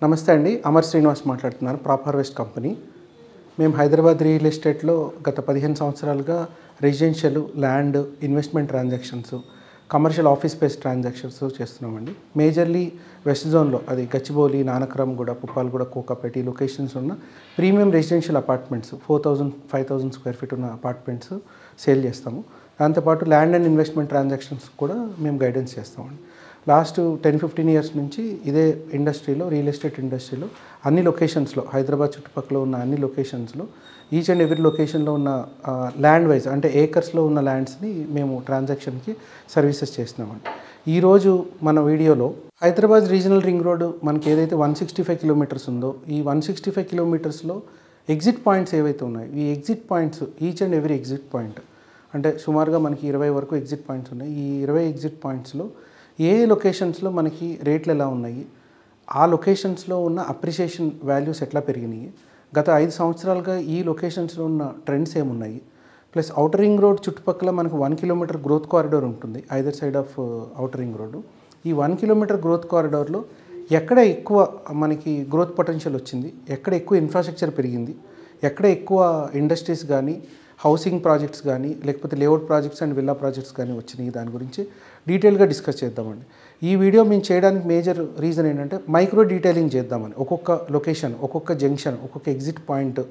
నమస్తే అండి. అమర్ శ్రీనివాస్ మాట్లాడుతున్నాను. ప్రాప్ హార్వెస్ట్ కంపెనీ. మేము హైదరాబాద్ రియల్ ఎస్టేట్లో గత 15 సంవత్సరాలుగా residential, land, investment transactions, commercial office space transactions చేస్తున్నామండి. మేజర్లీ వెస్ట్ జోన్లో, అది గచ్చిబౌలి, నానక్రామ్గూడ, పుప్పాలగూడ, కోకాపేట ఈ లొకేషన్స్ ఉన్న premium residential apartments 4000, 5000 square feet ఉన్న అపార్ట్మెంట్స్ సేల్ చేస్తాము. దాంతోపాటు ల్యాండ్ అండ్ ఇన్వెస్ట్మెంట్ ట్రాన్సాక్షన్స్ కూడా మేము గైడెన్స్ చేస్తామండి. లాస్ట్ 10-15 ఇయర్స్ నుంచి ఇదే ఇండస్ట్రీలో, రియల్ ఎస్టేట్ ఇండస్ట్రీలో అన్ని లొకేషన్స్లో, హైదరాబాద్ చుట్టుపక్కల ఉన్న అన్ని లొకేషన్స్లో ఈచ్ అండ్ ఎవ్రీ లొకేషన్లో ఉన్న ల్యాండ్ వైజ్ అంటే ఏకర్స్లో ఉన్న ల్యాండ్స్ని మేము ట్రాన్సాక్షన్కి సర్వీసెస్ చేస్తున్నామండి. ఈరోజు మన వీడియోలో హైదరాబాద్ రీజనల్ రింగ్ రోడ్ మనకి ఏదైతే 165 కిలోమీటర్స్ ఉందో, ఈ 165 కిలోమీటర్స్లో ఎగ్జిట్ పాయింట్స్ ఏవైతే ఉన్నాయో, ఈ exit points each and every exit point అంటే సుమారుగా మనకి 20 వరకు ఎగ్జిట్ పాయింట్స్ ఉన్నాయి. ఈ 20 ఎగ్జిట్ పాయింట్స్లో ఏ లొకేషన్స్లో మనకి రేట్లు ఎలా ఉన్నాయి, ఆ లొకేషన్స్లో ఉన్న అప్రిషియేషన్ వాల్యూస్ ఎట్లా పెరిగినాయి, గత 5 సంవత్సరాలుగా ఈ లొకేషన్స్లో ఉన్న ట్రెండ్స్ ఏమున్నాయి, ప్లస్ ఔటర్ రింగ్ రోడ్ చుట్టుపక్కల మనకు 1 కిలోమీటర్ గ్రోత్ కారిడార్ ఉంటుంది either side of outer ring road. ఈ 1 కిలోమీటర్ గ్రోత్ కారిడార్లో ఎక్కడ ఎక్కువ మనకి గ్రోత్ పొటెన్షియల్ వచ్చింది, ఎక్కడ ఎక్కువ ఇన్ఫ్రాస్ట్రక్చర్ పెరిగింది, ఎక్కడ ఎక్కువ ఇండస్ట్రీస్ కానీ, హౌసింగ్ ప్రాజెక్ట్స్ కానీ, లేకపోతే layout projects and villa projects కానీ వచ్చినాయి, దాని గురించి డీటెయిల్గా డిస్కస్ చేద్దామండి. ఈ వీడియో మేము చేయడానికి మేజర్ రీజన్ ఏంటంటే మైక్రో డీటెయిలింగ్ చేద్దామని. ఒక్కొక్క లొకేషన్, ఒక్కొక్క జంక్షన్, ఒక్కొక్క ఎగ్జిట్ పాయింట్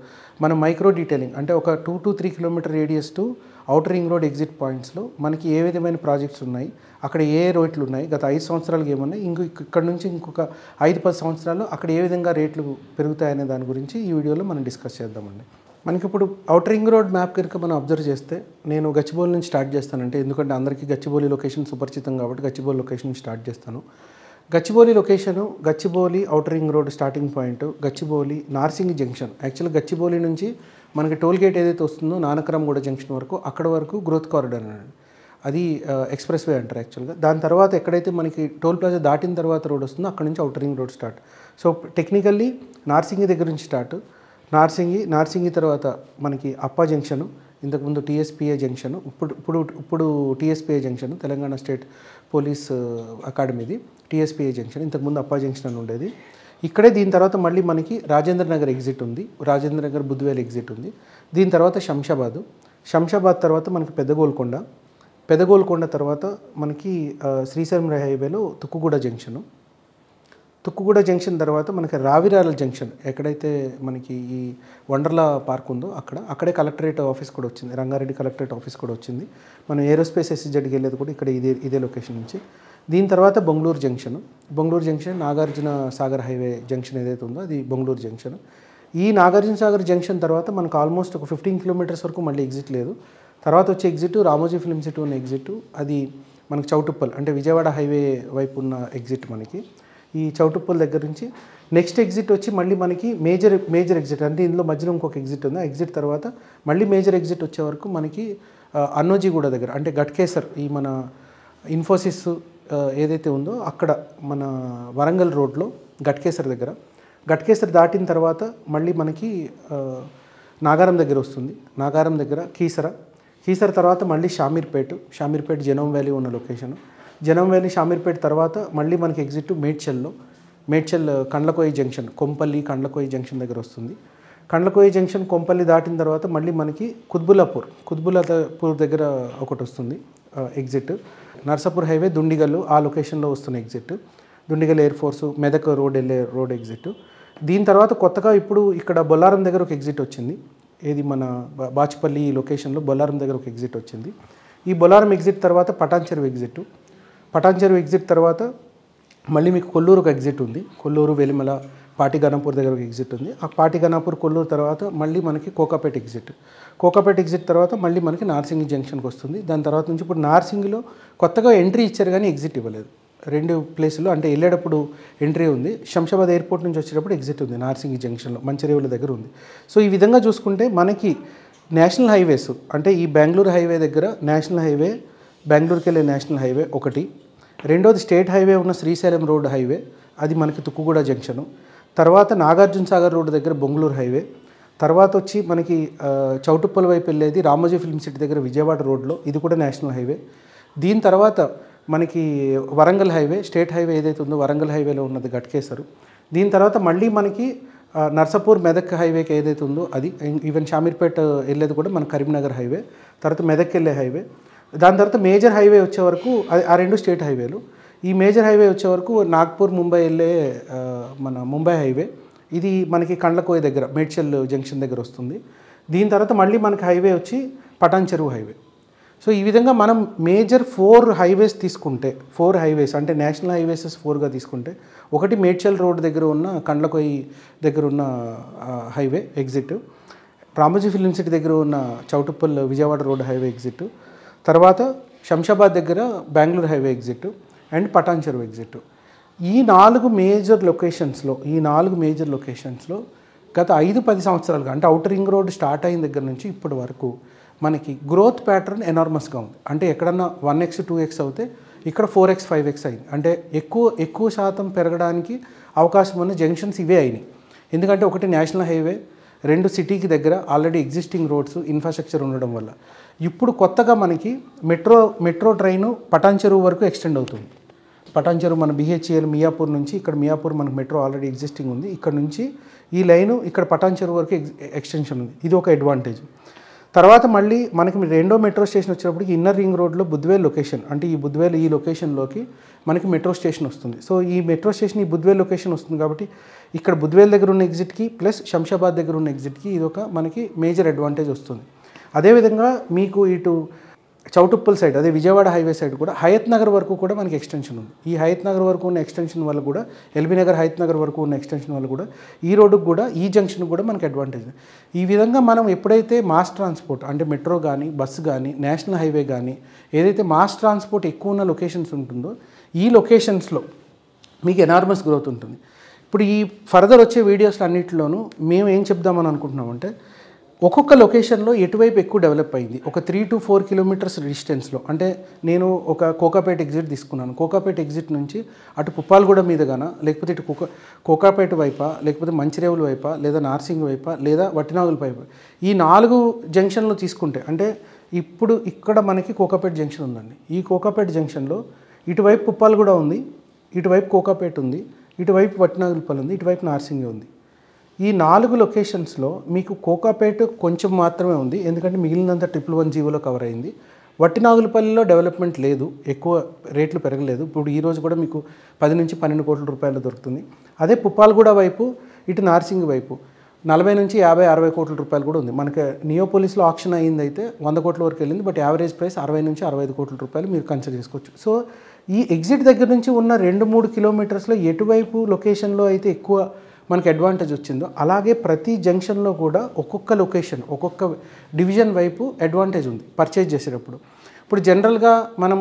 మనం మైక్రో డీటెయిలింగ్ అంటే ఒక 2 to 3 kilometre radius to outer ring road exit పాయింట్స్లో మనకి ఏ విధమైన ప్రాజెక్ట్స్ ఉన్నాయి, అక్కడ ఏ రేట్లు ఉన్నాయి, గత 5 సంవత్సరాలకు ఏమున్నాయి, ఇక్కడ నుంచి ఇంకొక 5-10 సంవత్సరాల్లో అక్కడ ఏ విధంగా రేట్లు పెరుగుతాయనే దాని గురించి ఈ వీడియోలో మనం డిస్కస్ చేద్దామండి. మనకి ఇప్పుడు ఔటర్ రింగ్ రోడ్ మ్యాప్ కనుక మనం అబ్జర్వ్ చేస్తే, నేను గచ్చిబౌలి నుంచి స్టార్ట్ చేస్తానంటే, ఎందుకంటే అందరికీ గచ్చిబౌలి లొకేషన్ సుపరిచితం కాబట్టి గచ్చిబౌలి లొకేషన్ నుంచి స్టార్ట్ చేస్తాను. Gachibowli location, Gachibowli outer ring road starting point, Gachibowli Narsingi junction. యాక్చువల్గా గచ్చిబౌలి నుంచి మనకి టోల్ గేట్ ఏదైతే వస్తుందో నానక్రామ్గూడ జంక్షన్ వరకు, అక్కడ వరకు గ్రోత్ కారిడార్ అండి. అది ఎక్స్ప్రెస్ వే అంటారు యాక్చువల్గా. దాని తర్వాత ఎక్కడైతే మనకి టోల్ ప్లాజా దాటిన తర్వాత రోడ్ వస్తుందో అక్కడ నుంచి outer ring road start. So technically Narsingi దగ్గర నుంచి స్టార్ట్. నార్సింగి తర్వాత మనకి అప్పా జంక్షను, ఇంతకుముందు టీఎస్పీఏ జంక్షను, ఇప్పుడు TSPA junction, Telangana state police అకాడమీది టీఎస్పీఏ జంక్షన్. ఇంతకుముందు అప్పా జంక్షన్ అని ఉండేది. ఇక్కడే దీని తర్వాత మళ్ళీ మనకి రాజేంద్ర నగర్ ఎగ్జిట్ ఉంది, రాజేంద్ర నగర్ బుద్ధివేల్ ఎగ్జిట్ ఉంది. దీని తర్వాత శంషాబాద్ తర్వాత మనకి పెద్దగోల్కొండ తర్వాత మనకి శ్రీశైలం హైవేలో తుక్కుగూడ జంక్షన్ తర్వాత మనకి రావిరాల జంక్షన్, ఎక్కడైతే మనకి ఈ వండర్లా పార్క్ ఉందో అక్కడే కలెక్టరేట్ ఆఫీస్ కూడా వచ్చింది, రంగారెడ్డి కలెక్టరేట్ ఆఫీస్ కూడా వచ్చింది. మనం ఏరోస్పేస్ ఎస్సీజెడ్కి వెళ్ళేది కూడా ఇక్కడ ఇదే లొకేషన్ నుంచి. దీని తర్వాత Bengaluru junction Nagarjuna Sagar highway junction ఏదైతే ఉందో అది బొంగళూరు జంక్షన్. ఈ నాగార్జున సాగర్ జంక్షన్ తర్వాత మనకు ఆల్మోస్ట్ ఒక 15 కిలోమీటర్స్ వరకు మళ్ళీ ఎగ్జిట్ లేదు. తర్వాత వచ్చే ఎగ్జిట్ రామోజీ ఫిల్మ్ సిటీ ఉన్న ఎగ్జిట్, అది మనకి చౌటుప్పల్ అంటే విజయవాడ హైవే వైపు ఉన్న ఎగ్జిట్. మనకి ఈ చౌటుప్పల్ దగ్గర నుంచి నెక్స్ట్ ఎగ్జిట్ వచ్చి మళ్ళీ మనకి మేజర్ ఎగ్జిట్, అంటే ఇందులో మధ్యలో ఇంకొక ఎగ్జిట్ ఉంది. ఎగ్జిట్ తర్వాత మళ్ళీ మేజర్ ఎగ్జిట్ వచ్చే వరకు మనకి అన్నోజీగూడ దగ్గర అంటే గట్కేసర్, ఈ మన ఇన్ఫోసిస్ ఏదైతే ఉందో అక్కడ మన వరంగల్ రోడ్లో గట్కేసర్ దాటిన తర్వాత మళ్ళీ మనకి నాగారం దగ్గర వస్తుంది. నాగారం దగ్గర కీసర తర్వాత మళ్ళీ షామీర్పేట్ జనోమ్ వ్యాలీ ఉన్న లొకేషన్. జనోమ్ వ్యాలీ షామీర్పేట్ తర్వాత మళ్ళీ మనకి ఎగ్జిట్ మేడ్చల్ కండ్లకోయి జంక్షన్, కండ్లకోయి జంక్షన్ దగ్గర వస్తుంది. కండ్లకోయి జంక్షన్ కొంపల్లి దాటిన తర్వాత మళ్ళీ మనకి కుత్బుల్లాపూర్ దగ్గర ఒకటి వస్తుంది ఎగ్జిట్. నర్సాపూర్ హైవే దుండిగల్ ఆ లొకేషన్లో వస్తున్న exit, Dundigal air force Medak road exit. దీని తర్వాత కొత్తగా ఇప్పుడు ఇక్కడ బొల్లారం దగ్గర ఒక ఎగ్జిట్ వచ్చింది. ఏది మన బాచుపల్లి లొకేషన్లో బొల్లారం దగ్గర ఒక ఎగ్జిట్ వచ్చింది. ఈ బొల్లారం ఎగ్జిట్ తర్వాత పటాన్ చెరువు ఎగ్జిట్ తర్వాత మళ్ళీ మీకు కొల్లూరు ఒక ఎగ్జిట్ ఉంది. కొల్లూరు, వెలిమల, పాటిగణపూర్ దగ్గర ఒక ఎగ్జిట్ ఉంది. ఆ పాటిగణపూర్, కొల్లూరు తర్వాత మళ్ళీ మనకి కోకాపేట ఎగ్జిట్ తర్వాత మళ్ళీ మనకి నార్సింగి జంక్షన్కి వస్తుంది. దాని తర్వాత నుంచి ఇప్పుడు నార్సింగిలో కొత్తగా ఎంట్రీ ఇచ్చారు కానీ ఎగ్జిట్ ఇవ్వలేదు. 2 ప్లేసులు అంటే వెళ్ళేటప్పుడు ఎంట్రీ ఉంది, శంషాబాద్ ఎయిర్పోర్ట్ నుంచి వచ్చేటప్పుడు ఎగ్జిట్ ఉంది నార్సింగి జంక్షన్లో, మంచిర్యాల దగ్గర ఉంది. సో ఈ విధంగా చూసుకుంటే మనకి నేషనల్ హైవేస్ అంటే ఈ బెంగళూరు హైవే దగ్గర నేషనల్ హైవే, బెంగళూరుకి వెళ్ళే నేషనల్ హైవే ఒకటి. రెండోది స్టేట్ హైవే ఉన్న శ్రీశైలం రోడ్ హైవే, అది మనకి తుక్కుగూడ జంక్షను. తర్వాత నాగార్జున సాగర్ రోడ్ దగ్గర బొంగళూరు హైవే. తర్వాత వచ్చి మనకి చౌటుప్పల్ వైపు వెళ్ళేది రామోజీ ఫిల్మ్ సిటీ దగ్గర విజయవాడ రోడ్లో, ఇది కూడా నేషనల్ హైవే. దీని తర్వాత మనకి వరంగల్ హైవే, స్టేట్ హైవే ఏదైతే ఉందో వరంగల్ హైవేలో ఉన్నది గట్కేసరు. దీని తర్వాత మళ్ళీ మనకి నర్సాపూర్ మెదక్ హైవేకి ఏదైతే ఉందో అది, ఈవెన్ షామీర్పేట వెళ్ళేది కూడా మన కరీంనగర్ హైవే, తర్వాత మెదక్ వెళ్ళే హైవే. దాని తర్వాత మేజర్ హైవే వచ్చే వరకు ఆ రెండు స్టేట్ హైవేలు. ఈ మేజర్ హైవే వచ్చే వరకు నాగ్పూర్ ముంబై వెళ్ళే మన ముంబై హైవే, ఇది మనకి కండ్లకోయ దగ్గర మేడ్చల్ జంక్షన్ దగ్గర వస్తుంది. దీని తర్వాత మళ్ళీ మనకి హైవే వచ్చి పటాన్ చెరువు హైవే. సో ఈ విధంగా మనం మేజర్ 4 హైవేస్ తీసుకుంటే, 4 హైవేస్ అంటే నేషనల్ హైవేస్ 4గా తీసుకుంటే, ఒకటి మేడ్చల్ రోడ్ దగ్గర ఉన్న కండ్లకోయి దగ్గర ఉన్న highway exit, Ramoji film city దగ్గర ఉన్న Choutuppal Vijayawada road highway exit, తర్వాత శంషాబాద్ దగ్గర Bengaluru highway exit and Patancheru exit. ఈ 4 మేజర్ లొకేషన్స్లో గత 5-10 సంవత్సరాలుగా, అంటే అవుటర్ రింగ్ రోడ్ స్టార్ట్ అయిన దగ్గర నుంచి ఇప్పటి వరకు మనకి గ్రోత్ ప్యాటర్న్ ఎనార్మస్గా ఉంది. అంటే ఎక్కడన్నా 1x 2x అవుతే ఇక్కడ 4x 5x అయింది. అంటే ఎక్కువ శాతం పెరగడానికి అవకాశం ఉన్న జంక్షన్స్ ఇవే అయినాయి. ఎందుకంటే ఒకటి నేషనల్ హైవే, 2 సిటీకి దగ్గర ఆల్రెడీ ఎగ్జిస్టింగ్ రోడ్స్ ఇన్ఫ్రాస్ట్రక్చర్ ఉండడం వల్ల. ఇప్పుడు కొత్తగా మనకి మెట్రో ట్రైను పటాన్ చెరువు వరకు ఎక్స్టెండ్ అవుతుంది. పటాన్ చెరువు మన బిహెచ్ఎల్ మియాపూర్ నుంచి, ఇక్కడ మియాపూర్ మనకు మెట్రో ఆల్రెడీ ఎగ్జిస్టింగ్ ఉంది, ఇక్కడ నుంచి ఈ లైను ఇక్కడ పటాన్ చెరువు వరకు ఎక్స్టెన్షన్ ఉంది. ఇది ఒక అడ్వాంటేజ్. తర్వాత మళ్ళీ మనకి రెండో మెట్రో స్టేషన్ వచ్చేటప్పటికి ఇన్నర్ రింగ్ రోడ్లో బుద్వేల్ లొకేషన్, అంటే ఈ లొకేషన్లోకి మనకి మెట్రో స్టేషన్ వస్తుంది. సో ఈ మెట్రో స్టేషన్ ఈ బుద్వేల్ లొకేషన్ వస్తుంది కాబట్టి ఇక్కడ బుద్వేల్ దగ్గర ఉన్న ఎగ్జిట్కి ప్లస్ శంషాబాద్ దగ్గర ఉన్న ఎగ్జిట్కి ఇది ఒక మనకి మేజర్ అడ్వాంటేజ్ వస్తుంది. అదేవిధంగా మీకు ఇటు చౌటుప్పల్ సైడ్, అదే విజయవాడ హైవే సైడ్ కూడా హయత్ నగర్ వరకు కూడా మనకి ఎక్స్టెన్షన్ ఉంది. ఈ హయత్ నగర్ వరకు ఉన్న ఎక్స్టెన్షన్ వల్ల కూడా, ఎల్బీ నగర్ హయత్ నగర్ వరకు ఉన్న ఎక్స్టెన్షన్ వల్ల కూడా ఈ రోడ్డుకు కూడా, ఈ జంక్షన్కి కూడా మనకి అడ్వాంటేజ్. ఈ విధంగా మనం ఎప్పుడైతే మాస్ ట్రాన్స్పోర్ట్ అంటే మెట్రో కానీ, బస్సు కానీ, నేషనల్ హైవే కానీ, ఏదైతే మాస్ ట్రాన్స్పోర్ట్ ఎక్కువ ఉన్న లొకేషన్స్ ఉంటుందో ఈ లొకేషన్స్లో మీకు ఎనార్మస్ గ్రోత్ ఉంటుంది. ఇప్పుడు ఈ ఫర్దర్ వచ్చే వీడియోస్లో అన్నింటిలోనూ మేము ఏం చెప్దామని అనుకుంటున్నామంటే, ఒక్కొక్క లొకేషన్లో ఎటువైపు ఎక్కువ డెవలప్ అయింది, ఒక 3 to 4 కిలోమీటర్స్ డిస్టెన్స్లో. అంటే నేను ఒక కోకాపేట ఎగ్జిట్ తీసుకున్నాను. కోకాపేట ఎగ్జిట్ నుంచి అటు పుప్పాలగూడ మీదగానా, లేకపోతే ఇటు కోకాపేట వైపా, లేకపోతే మంచిరేవుల వైపా, లేదా నార్సింగ్ వైపా, లేదా వట్టినాగుల వైపా, ఈ 4 జంక్షన్లు తీసుకుంటే, అంటే ఇప్పుడు ఇక్కడ మనకి కోకాపేట జంక్షన్ ఉందండి. ఈ కోకాపేట జంక్షన్లో ఇటువైపు పుప్పాలగూడ ఉంది, ఇటువైపు కోకాపేట ఉంది, ఇటువైపు వట్టినాగులపల్లి ఉంది, ఇటువైపు నార్సింగ్ ఉంది. ఈ 4 లొకేషన్స్లో మీకు కోకాపేట కొంచెం మాత్రమే ఉంది, ఎందుకంటే మిగిలినంత 111 జీవోలో కవర్ అయింది. వట్టినాగులపల్లిలో డెవలప్మెంట్ లేదు, ఎక్కువ రేట్లు పెరగలేదు. ఇప్పుడు ఈరోజు కూడా మీకు 10 నుంచి 12 కోట్ల రూపాయలు దొరుకుతుంది. అదే పుప్పాలగూడ వైపు, ఇటు నార్సింగ్ వైపు 40 నుంచి 50-60 కోట్ల రూపాయలు కూడా ఉంది. మనకి నియోపోలిస్లో ఆక్షన్ అయ్యింది అయితే 100 కోట్ల వరకు వెళ్ళింది, బట్ యావరేజ్ ప్రైస్ 60 నుంచి 65 కోట్ల రూపాయలు మీరు కన్సిడర్ చేసుకోవచ్చు. సో ఈ ఎగ్జిట్ దగ్గర నుంచి ఉన్న 2-3 కిలోమీటర్స్లో ఎటువైపు లొకేషన్లో అయితే ఎక్కువ మనకి అడ్వాంటేజ్ వచ్చిందో, అలాగే ప్రతి జంక్షన్లో కూడా ఒక్కొక్క లొకేషన్, ఒక్కొక్క డివిజన్ వైపు అడ్వాంటేజ్ ఉంది పర్చేజ్ చేసేటప్పుడు. ఇప్పుడు జనరల్గా మనం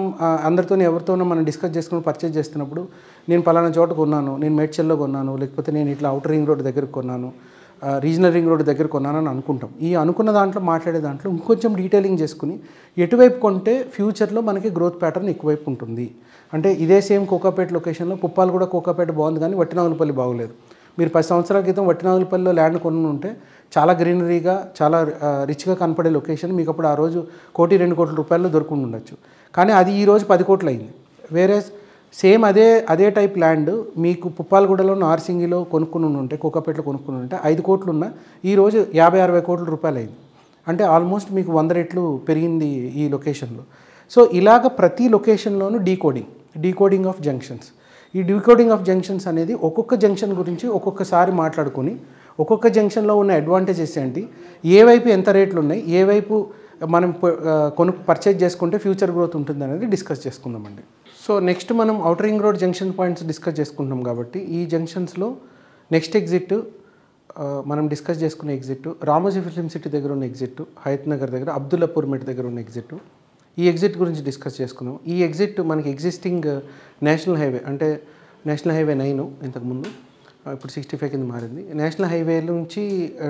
ఎవరితోనో మనం డిస్కస్ చేసుకుని పర్చేజ్ చేస్తున్నప్పుడు, నేను పలానా చోట కొన్నాను, నేను మేడ్చల్లో కొన్నాను, లేకపోతే నేను ఇట్లా అవుటర్ రింగ్ రోడ్ దగ్గర కొన్నాను, రీజనల్ రింగ్ రోడ్ దగ్గర కొన్నాను అని అనుకుంటాం. ఈ అనుకున్న దాంట్లో మాట్లాడే దాంట్లో ఇంకొంచెం డీటెయిలింగ్ చేసుకుని ఎటువైపు కొంటే ఫ్యూచర్లో మనకి గ్రోత్ ప్యాటర్న్ ఎక్కువైపు ఉంటుంది. అంటే ఇదే సేమ్ కోకాపేట లొకేషన్లో పుప్పాలగూడ కోకాపేట బాగుంది కానీ వట్టినాగులపల్లి బాగోలేదు. మీరు 10 సంవత్సరాల క్రితం వట్టినాగులపల్లిలో ల్యాండ్ కొను ఉంటే చాలా గ్రీనరీగా, చాలా రిచ్గా కనపడే లొకేషన్ మీకు అప్పుడు ఆ రోజు 1-2 కోట్ల రూపాయల్లో దొరుకుని ఉండొచ్చు. కానీ అది ఈరోజు 10 కోట్లు అయింది. వేరే సేమ్ అదే టైప్ ల్యాండ్ మీకు పుప్పాలగూడలో, నార్సింగిలో కొనుక్కుని ఉంటే, కోకాపేటలో కొనుక్కుని ఉంటే 5 కోట్లు ఉన్న ఈరోజు 50-60 కోట్ల రూపాయలు అయింది. అంటే ఆల్మోస్ట్ మీకు 100 రెట్లు పెరిగింది ఈ లొకేషన్లో. సో ఇలాగ ప్రతి లొకేషన్లోనూ డీకోడింగ్ ఆఫ్ జంక్షన్స్. ఈ డీకోడింగ్ ఆఫ్ జంక్షన్స్ అనేది ఒక్కొక్క జంక్షన్ గురించి ఒక్కొక్కసారి మాట్లాడుకొని, ఒక్కొక్క జంక్షన్లో ఉన్న అడ్వాంటేజెస్ ఏంటి, ఏ వైపు ఎంత రేట్లు ఉన్నాయి, ఏ వైపు మనం పర్చేజ్ చేసుకుంటే ఫ్యూచర్ గ్రోత్ ఉంటుంది అనేది డిస్కస్ చేసుకుందామండి. సో నెక్స్ట్ మనం outer ring road junction points discuss చేసుకుంటాం కాబట్టి, ఈ జంక్షన్స్లో నెక్స్ట్ ఎగ్జిట్ మనం డిస్కస్ చేసుకునే ఎగ్జిట్ రామోజీ ఫిల్మ్ సిటీ దగ్గర ఉన్న ఎగ్జిట్, హయత్ నగర్ దగ్గర అబ్దుల్లాపూర్ మెట్ దగ్గర ఉన్న ఎగ్జిట్. ఈ ఎగ్జిట్ గురించి డిస్కస్ చేసుకుందాం. ఈ ఎగ్జిట్ మనకి ఎగ్జిస్టింగ్ నేషనల్ హైవే, అంటే నేషనల్ హైవే 9 ఇంతకుముందు, ఇప్పుడు 65 కింద మారింది. నేషనల్ హైవే నుంచి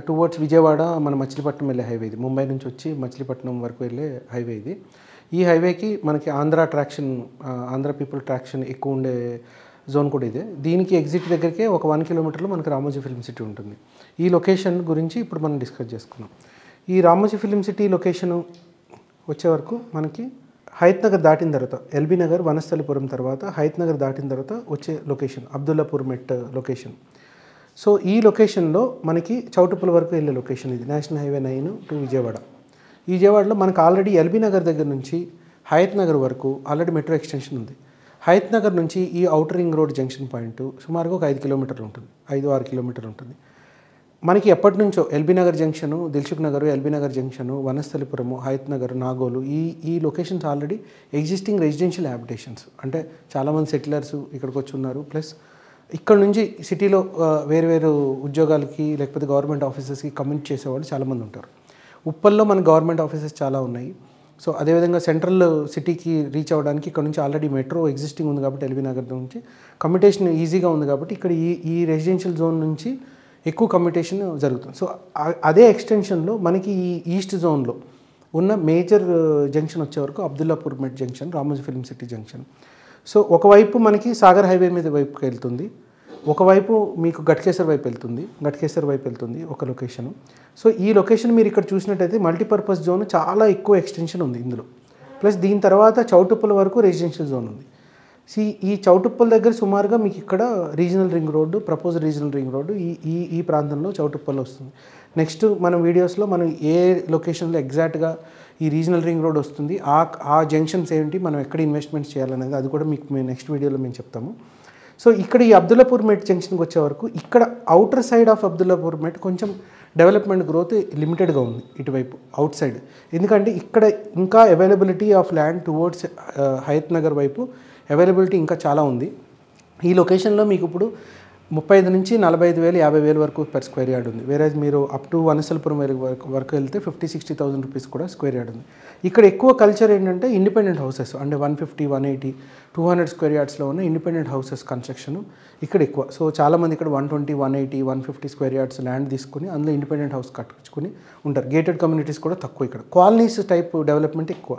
టువర్డ్స్ విజయవాడ మన మచిలీపట్నం వెళ్ళే హైవే ఇది. ముంబై నుంచి వచ్చి మచిలీపట్నం వరకు వెళ్ళే హైవే ఇది. ఈ హైవేకి మనకి ఆంధ్ర పీపుల్ ట్రాక్షన్ ఎక్కువ ఉండే జోన్ కూడా ఇదే. దీనికి ఎగ్జిట్ దగ్గరికే ఒక 1 కిలోమీటర్లో మనకి రామోజీ ఫిల్మ్ సిటీ ఉంటుంది. ఈ లొకేషన్ గురించి ఇప్పుడు మనం డిస్కస్ చేసుకున్నాం. ఈ రామోజీ ఫిల్మ్ సిటీ లొకేషను వచ్చే వరకు మనకి హయత్ నగర్ దాటిన తర్వాత, ఎల్బీ నగర్ వనస్థలిపురం తర్వాత హయత్ నగర్ దాటిన తర్వాత వచ్చే లొకేషన్ అబ్దుల్లాపూర్ మెట్ లొకేషన్. సో ఈ లొకేషన్లో మనకి చౌటుప్పల్ వరకు వెళ్ళే లొకేషన్ ఇది, నేషనల్ హైవే 9 టు విజయవాడ. ఈ విజయవాడలో మనకు ఆల్రెడీ ఎల్బీ నగర్ దగ్గర నుంచి హయత్ నగర్ వరకు ఆల్రెడీ మెట్రో ఎక్స్టెన్షన్ ఉంది. హయత్ నగర్ నుంచి ఈ outer ring road junction point సుమారుగా ఒక 5 కిలోమీటర్లు ఉంటుంది, 5-6 కిలోమీటర్లు ఉంటుంది. మనకి ఎప్పటి నుంచో LB Nagar junction, Dilsukh Nagar, LB Nagar junction, Vanasthalipuram, Hayath Nagar, Nagole ఈ locations already existing residential habitations. అంటే చాలామంది సెటిలర్స్ ఇక్కడికి వచ్చి ఉన్నారు. ప్లస్ ఇక్కడ నుంచి సిటీలో వేరు వేరు ఉద్యోగాలకి లేకపోతే గవర్నమెంట్ ఆఫీసెస్కి కమ్యూనిట్ చేసేవాళ్ళు చాలామంది ఉంటారు. ఉప్పల్లో మన గవర్నమెంట్ ఆఫీసెస్ చాలా ఉన్నాయి. సో అదేవిధంగా సెంట్రల్ సిటీకి రీచ్ అవ్వడానికి ఇక్కడ నుంచి ఆల్రెడీ మెట్రో ఎగ్జిస్టింగ్ ఉంది కాబట్టి ఎల్బీ నగర్ నుంచి కమ్యూటేషన్ ఈజీగా ఉంది కాబట్టి ఇక్కడ ఈ రెసిడెన్షియల్ జోన్ నుంచి ఎక్కువ కమ్యూటేషన్ జరుగుతుంది. సో అదే ఎక్స్టెన్షన్లో మనకి ఈ ఈస్ట్ జోన్లో ఉన్న మేజర్ జంక్షన్ వచ్చే వరకు Abdullapur Met junction, Ramoji film city junction. So ఒకవైపు మనకి సాగర్ హైవే మీద వైపుకి వెళ్తుంది, ఒకవైపు మీకు గట్కేసర్ వైపు వెళ్తుంది ఒక లొకేషను. సో ఈ లొకేషన్ మీరు ఇక్కడ చూసినట్టయితే మల్టీపర్పస్ జోన్ చాలా ఎక్కువ ఎక్స్టెన్షన్ ఉంది ఇందులో. ప్లస్ దీని తర్వాత చౌటుప్పల్ వరకు రెసిడెన్షియల్ జోన్ ఉంది. ఈ చౌటుప్పల్ దగ్గర సుమారుగా మీకు ఇక్కడ regional ring road, propose regional ring road ఈ ప్రాంతంలో చౌటుప్పల్ వస్తుంది. నెక్స్ట్ మనం వీడియోస్లో మనం ఏ లొకేషన్లో ఎగ్జాక్ట్గా ఈ రీజనల్ రింగ్ రోడ్ వస్తుంది, ఆ జంక్షన్స్ ఏంటి, మనం ఎక్కడ ఇన్వెస్ట్మెంట్స్ చేయాలనేది అది కూడా మీకు నెక్స్ట్ వీడియోలో మేము చెప్తాము. సో ఇక్కడ ఈ అబ్దుల్లాపూర్ మెట్ జంక్షన్కి వచ్చే వరకు ఇక్కడ అవుటర్ సైడ్ ఆఫ్ అబ్దుల్లాపూర్ మెట్ కొంచెం డెవలప్మెంట్ గ్రోత్ లిమిటెడ్గా ఉంది ఇటువైపు అవుట్ సైడ్. ఎందుకంటే ఇక్కడ ఇంకా availability of land towards Hayathnagar వైపు అవైలబిలిటీ ఇంకా చాలా ఉంది. ఈ లొకేషన్లో మీకు ఇప్పుడు 35 నుంచి 45,000, 50,000 వరకు పర్ స్క్వేర్ యార్డ్ ఉంది. వేరే మీరు అప్ టు వనస్థలిపురం వరకు వెళ్తే 50-60,000 రూపీస్ కూడా స్క్వేర్ యార్డ్ ఉంది. ఇక్కడ ఎక్కువ కల్చర్ ఏంటంటే ఇండిపెండెంట్ హౌసెస్, అంటే 150, 180, 200 స్క్వేర్ యార్డ్స్లో ఉన్న ఇండిపెండెంట్ హౌసెస్ కన్స్ట్రక్షన్ ఇక్కడ ఎక్కువ. సో చాలామంది ఇక్కడ 120, 180, 150 స్క్వేర్ యార్డ్స్ ల్యాండ్ తీసుకుని అందులో ఇండిపెండెంట్ హౌస్ కట్టుకుని ఉంటారు. గేటెడ్ కమ్యూనిటీస్ కూడా తక్కువ, ఇక్కడ కాలనీస్ టైప్ డెవలప్మెంట్ ఎక్కువ.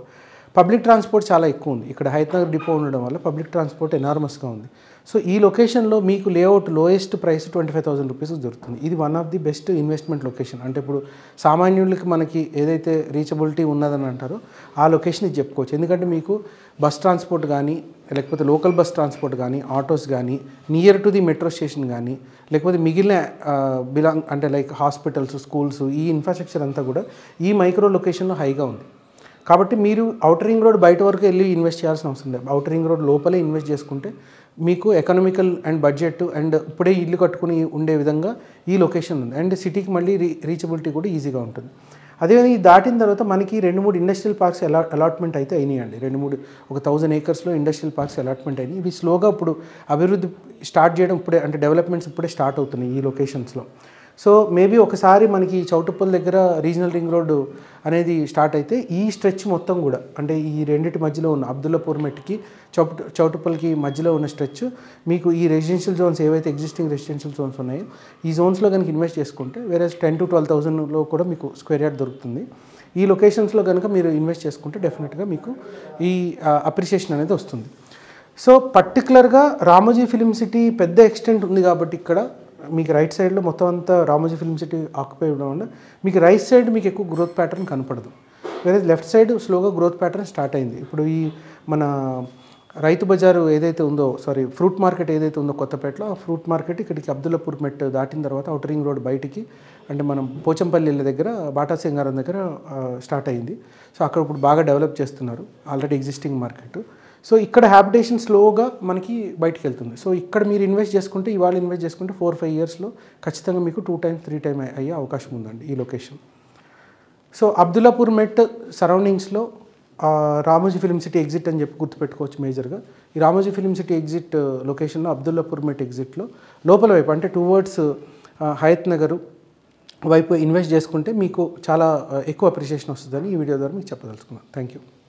పబ్లిక్ ట్రాన్స్పోర్ట్ చాలా ఎక్కువ ఉంది ఇక్కడ. హయత్ నగర్ డిపో ఉండడం వల్ల పబ్లిక్ ట్రాన్స్పోర్ట్ ఎనార్మస్గా ఉంది. సో ఈ లొకేషన్లో మీకు లేఅవుట్ లోయెస్ట్ ప్రైస్ 25,000 రూపీస్ దొరుకుతుంది. ఇది one of the best investment location. అంటే ఇప్పుడు సామాన్యులకి మనకి ఏదైతే రీచబిలిటీ ఉన్నదని అంటారో ఆ లొకేషన్ ఇది చెప్పుకోవచ్చు. ఎందుకంటే మీకు బస్ ట్రాన్స్పోర్ట్ కానీ లేకపోతే లోకల్ బస్ ట్రాన్స్పోర్ట్ కానీ, ఆటోస్ కానీ, near to the metro station కానీ, లేకపోతే మిగిలిన అంటే లైక్ హాస్పిటల్స్, స్కూల్స్, ఈ ఇన్ఫ్రాస్ట్రక్చర్ అంతా కూడా ఈ మైక్రో లొకేషన్లో హైగా ఉంది. కాబట్టి మీరు ఔటర్ రింగ్ రోడ్ బయట వరకు వెళ్ళి ఇన్వెస్ట్ చేయాల్సిన అవసరం లేదు. ఔటర్ రింగ్ రోడ్ లోపలే ఇన్వెస్ట్ చేసుకుంటే మీకు ఎకనామికల్ అండ్ బడ్జెట్ అండ్ ఇప్పుడే ఇల్లు కట్టుకుని ఉండే విధంగా ఈ లొకేషన్ ఉంది. అండ్ సిటీకి మళ్ళీ రీచబిలిటీ కూడా ఈజీగా ఉంటుంది. అదేవిధంగా ఇది దాటిన తర్వాత మనకి 2-3 ఇండస్ట్రియల్ పార్క్స్ అలాట్మెంట్ అయితే అయినాయండి. 2-3 ఒక 1000 ఏకర్స్లో ఇండస్ట్రియల్ పార్క్స్ అలాట్మెంట్ అయినాయి. ఇవి స్లోగా ఇప్పుడు అభివృద్ధి స్టార్ట్ చేయడం ఇప్పుడే, అంటే డెవలప్మెంట్స్ ఇప్పుడే స్టార్ట్ అవుతున్నాయి ఈ లొకేషన్స్లో. సో మేబీ ఒకసారి మనకి చౌటుప్పల్ దగ్గర రీజనల్ రింగ్ రోడ్డు అనేది స్టార్ట్ అయితే ఈ స్ట్రెచ్ మొత్తం కూడా, అంటే ఈ రెండింటి మధ్యలో ఉన్న అబ్దుల్లాపూర్ మెట్కి చౌటుప్పల్కి మధ్యలో ఉన్న స్ట్రెచ్ మీకు ఈ రెసిడెన్షియల్ జోన్స్ ఏవైతే ఎగ్జిస్టింగ్ రెసిడెన్షియల్ జోన్స్ ఉన్నాయో ఈ జోన్స్లో కనుక ఇన్వెస్ట్ చేసుకుంటే వేరే 10,000-12,000లో కూడా మీకు స్క్వేర్ యార్డ్ దొరుకుతుంది. ఈ లొకేషన్స్లో కనుక మీరు ఇన్వెస్ట్ చేసుకుంటే డెఫినెట్గా మీకు ఈ అప్రిషియేషన్ అనేది వస్తుంది. సో పర్టికులర్గా రామోజీ ఫిల్మ్ సిటీ పెద్ద ఎక్స్టెంట్ ఉంది కాబట్టి ఇక్కడ మీకు రైట్ సైడ్లో మొత్తం అంతా రామోజీ ఫిల్మ్ సిటీ ఆక్యుపై ఉండడం వల్ల మీకు రైట్ సైడ్ మీకు ఎక్కువ గ్రోత్ ప్యాటర్న్ కనపడదు. వేరే లెఫ్ట్ సైడ్ స్లోగా గ్రోత్ ప్యాటర్న్ స్టార్ట్ అయింది. ఇప్పుడు ఈ మన రైతు బజారు ఏదైతే ఉందో, ఫ్రూట్ మార్కెట్ ఏదైతే ఉందో కొత్తపేటలో, ఆ ఫ్రూట్ మార్కెట్ ఇక్కడికి అబ్దుల్లాపూర్ మెట్ దాటిన తర్వాత ఔటర్ రింగ్ రోడ్ బయటికి, అంటే మనం పోచంపల్లి దగ్గర బాటా సింగారం దగ్గర స్టార్ట్ అయింది. సో అక్కడ ఇప్పుడు బాగా డెవలప్ చేస్తున్నారు ఆల్రెడీ ఎగ్జిస్టింగ్ మార్కెట్. సో ఇక్కడ హ్యాబిటేషన్ స్లోగా మనకి బయటికి వెళ్తుంది. సో ఇక్కడ మీరు ఇన్వెస్ట్ చేసుకుంటే, ఇవాళ ఇన్వెస్ట్ చేసుకుంటే 4-5 ఇయర్స్లో ఖచ్చితంగా మీకు 2 times 3 times అయ్యే అవకాశం ఉందండి ఈ లొకేషన్. సో అబ్దుల్లాపూర్ మెట్ సరౌండింగ్స్లో రామోజీ ఫిల్మ్ సిటీ ఎగ్జిట్ అని చెప్పి గుర్తుపెట్టుకోవచ్చు మేజర్గా. ఈ రామోజీ ఫిల్మ్ సిటీ ఎగ్జిట్ లొకేషన్లో అబ్దుల్లాపూర్ మెట్ ఎగ్జిట్లో లోపల వైపు, అంటే టువర్డ్స్ హయత్ నగర్ వైపు ఇన్వెస్ట్ చేసుకుంటే మీకు చాలా ఎక్కువ అప్రిషియేషన్ వస్తుందని ఈ వీడియో ద్వారా మీకు చెప్పదలుచుకున్నాను. Thank you.